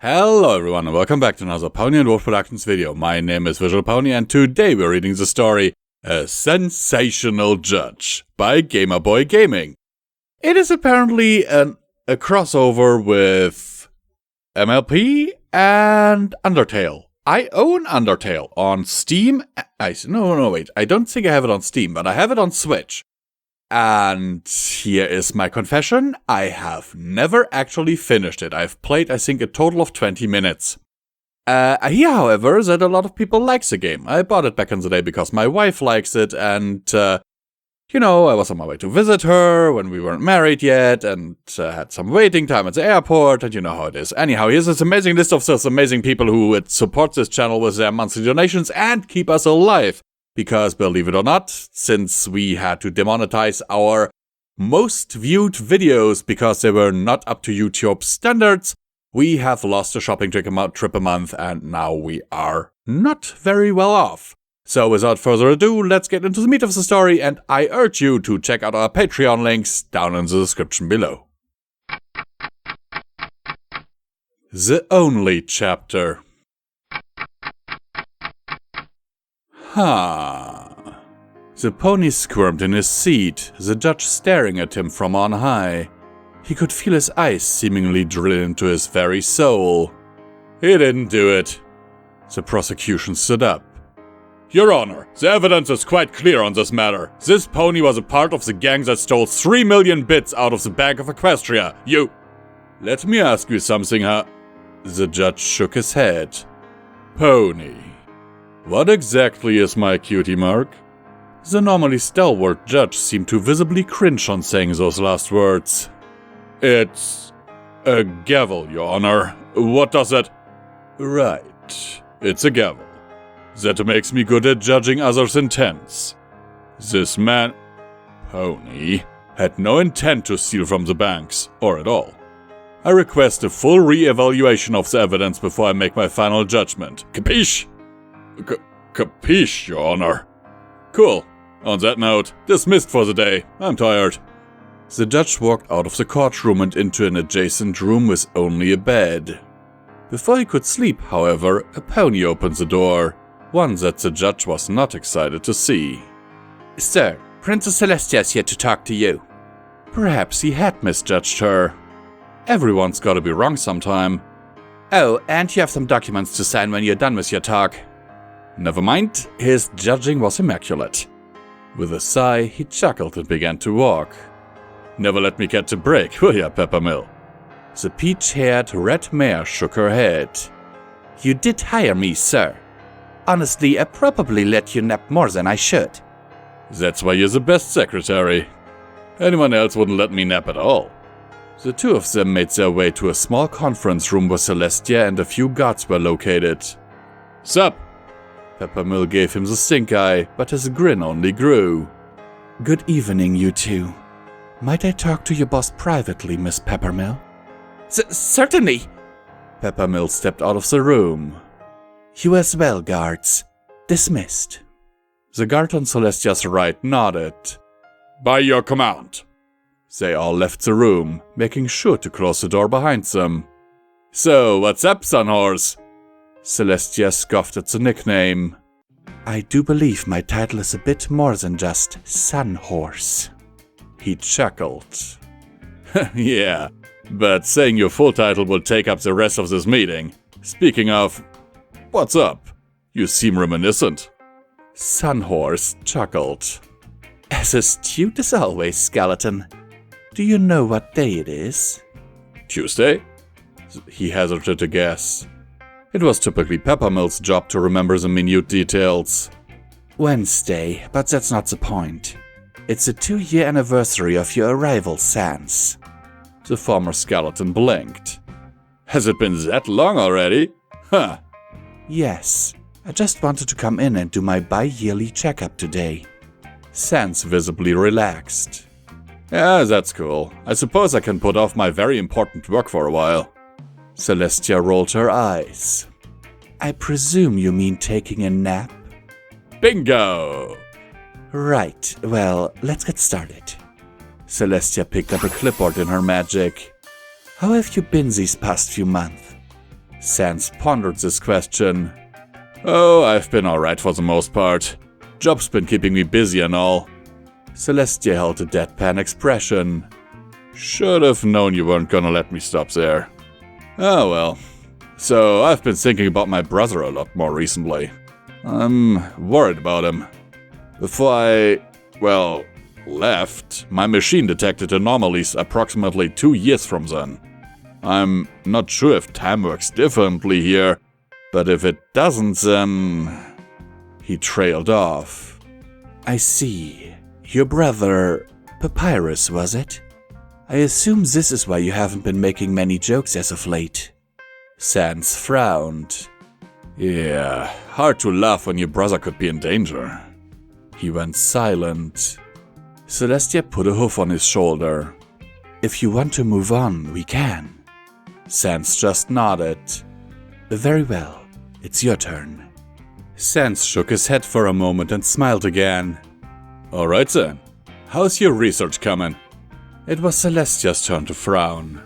Hello everyone and welcome back to another Pony&Wolf Productions video. My name is Visual Pony and today we're reading the story A Sensational Judge by Gamerboygaming. It is apparently a crossover with MLP and Undertale. I own Undertale on Steam. Wait, I don't think I have it on Steam, but I have it on Switch. And here is my confession, I have never actually finished it. I've played, I think, a total of 20 minutes. I hear, however, that a lot of people like the game. I bought it back in the day because my wife likes it, and, I was on my way to visit her when we weren't married yet, and had some waiting time at the airport, and you know how it is. Anyhow, here's this amazing list of those amazing people who would support this channel with their monthly donations and keep us alive. Because, believe it or not, since we had to demonetize our most viewed videos because they were not up to YouTube standards, we have lost a shopping trip a month and now we are not very well off. So without further ado, let's get into the meat of the story, and I urge you to check out our Patreon links down in the description below. The Only Chapter. The pony squirmed in his seat, the judge staring at him from on high. He could feel his eyes seemingly drill into his very soul. He didn't do it. The prosecution stood up. Your Honor, the evidence is quite clear on this matter. This pony was a part of the gang that stole 3 million bits out of the Bank of Equestria. Let me ask you something, The judge shook his head. Pony. What exactly is my cutie mark? The normally stalwart judge seemed to visibly cringe on saying those last words. It's a gavel, Your Honor. What does it? Right, it's a gavel. That makes me good at judging others' intents. This man, Pony, had no intent to steal from the banks, or at all. I request a full re-evaluation of the evidence before I make my final judgment. Capiche? Capiche, Your Honor. Cool. On that note, dismissed for the day. I'm tired. The judge walked out of the courtroom and into an adjacent room with only a bed. Before he could sleep, however, a pony opened the door, one that the judge was not excited to see. Sir, Princess Celestia is here to talk to you. Perhaps he had misjudged her. Everyone's gotta be wrong sometime. Oh, and you have some documents to sign when you're done with your talk. Never mind, his judging was immaculate. With a sigh, he chuckled and began to walk. Never let me catch a break, will ya, Peppermill? The peach-haired red mare shook her head. You did hire me, sir. Honestly, I probably let you nap more than I should. That's why you're the best secretary. Anyone else wouldn't let me nap at all. The two of them made their way to a small conference room where Celestia and a few guards were located. Sup? Peppermill gave him the stink eye, but his grin only grew. Good evening, you two. Might I talk to your boss privately, Miss Peppermill? Certainly! Peppermill stepped out of the room. You as well, guards. Dismissed. The guard on Celestia's right nodded. By your command. They all left the room, making sure to close the door behind them. So, what's up, Sunhorse? Celestia scoffed at the nickname. I do believe my title is a bit more than just Sun Horse. He chuckled. Yeah, but saying your full title will take up the rest of this meeting. Speaking of, what's up? You seem reminiscent. Sun Horse chuckled. As astute as always, Skeleton. Do you know what day it is? Tuesday? He hazarded a guess. It was typically Peppermill's job to remember the minute details. Wednesday, but that's not the point. It's the 2-year anniversary of your arrival, Sans. The former skeleton blinked. Has it been that long already? Huh. Yes. I just wanted to come in and do my bi-yearly checkup today. Sans visibly relaxed. Yeah, that's cool. I suppose I can put off my very important work for a while. Celestia rolled her eyes. I presume you mean taking a nap? Bingo! Right, well, let's get started. Celestia picked up a clipboard in her magic. How have you been these past few months? Sans pondered this question. Oh, I've been alright for the most part. Job's been keeping me busy and all. Celestia held a deadpan expression. Should have known you weren't gonna let me stop there. Oh well. So, I've been thinking about my brother a lot more recently. I'm worried about him. Before I, left, my machine detected anomalies approximately 2 years from then. I'm not sure if time works differently here, but if it doesn't, then... He trailed off. I see. Your brother... Papyrus, was it? I assume this is why you haven't been making many jokes as of late. Sans frowned. Yeah, hard to laugh when your brother could be in danger. He went silent. Celestia put a hoof on his shoulder. If you want to move on, we can. Sans just nodded. Very well, it's your turn. Sans shook his head for a moment and smiled again. Alright then, how's your research coming? It was Celestia's turn to frown.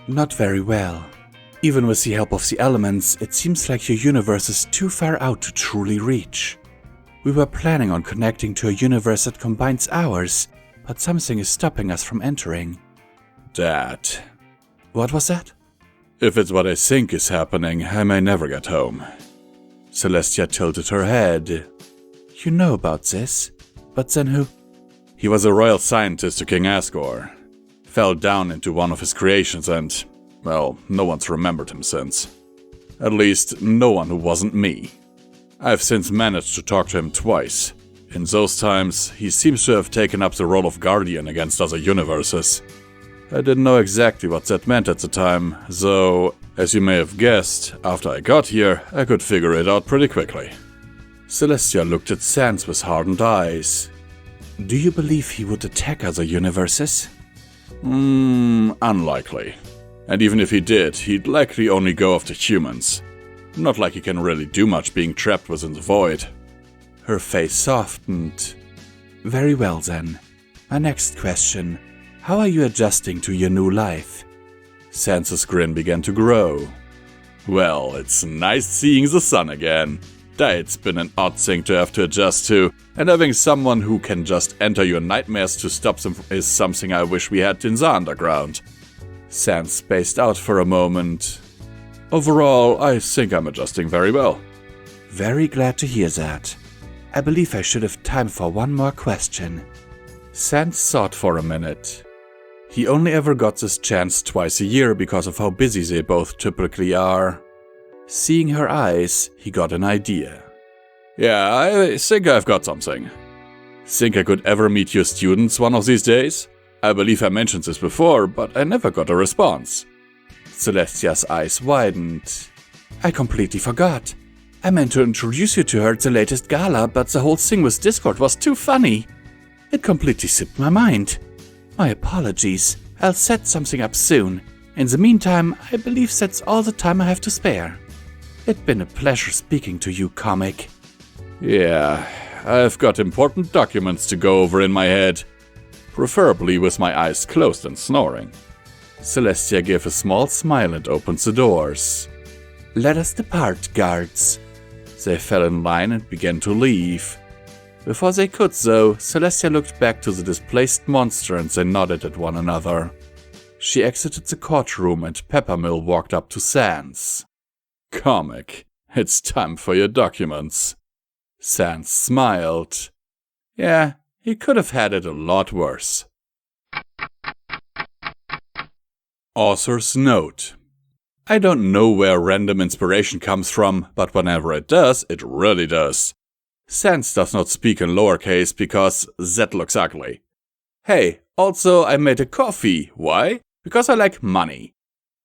Not very well. Even with the help of the elements, it seems like your universe is too far out to truly reach. We were planning on connecting to a universe that combines ours, but something is stopping us from entering. That. What was that? If it's what I think is happening, I may never get home. Celestia tilted her head. You know about this, but then who? He was a royal scientist to King Asgore. Fell down into one of his creations and, well, no one's remembered him since. At least, no one who wasn't me. I've since managed to talk to him twice. In those times, he seems to have taken up the role of guardian against other universes. I didn't know exactly what that meant at the time, though, as you may have guessed, after I got here, I could figure it out pretty quickly. Celestia looked at Sans with hardened eyes. Do you believe he would attack other universes? Unlikely. And even if he did, he'd likely only go after humans. Not like he can really do much being trapped within the void. Her face softened. Very well then. My next question. How are you adjusting to your new life? Sans's grin began to grow. Well, it's nice seeing the sun again. Diet's been an odd thing to have to adjust to, and having someone who can just enter your nightmares to stop them is something I wish we had in the underground. Sans spaced out for a moment. Overall, I think I'm adjusting very well. Very glad to hear that. I believe I should have time for one more question. Sans thought for a minute. He only ever got this chance twice a year because of how busy they both typically are. Seeing her eyes, he got an idea. Yeah, I think I've got something. Think I could ever meet your students one of these days? I believe I mentioned this before, but I never got a response. Celestia's eyes widened. I completely forgot. I meant to introduce you to her at the latest gala, but the whole thing with Discord was too funny. It completely slipped my mind. My apologies. I'll set something up soon. In the meantime, I believe that's all the time I have to spare. It's been a pleasure speaking to you, Comic. Yeah, I've got important documents to go over in my head. Preferably with my eyes closed and snoring. Celestia gave a small smile and opened the doors. Let us depart, guards. They fell in line and began to leave. Before they could, though, Celestia looked back to the displaced monster and they nodded at one another. She exited the courtroom and Peppermill walked up to Sans. Comic, it's time for your documents. Sans smiled. Yeah, he could have had it a lot worse. Author's note. I don't know where random inspiration comes from, but whenever it does, it really does. Sans does not speak in lowercase because that looks ugly. Hey, also I made a coffee. Why? Because I like money.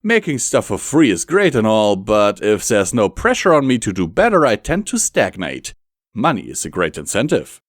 Making stuff for free is great and all, but if there's no pressure on me to do better, I tend to stagnate. Money is a great incentive.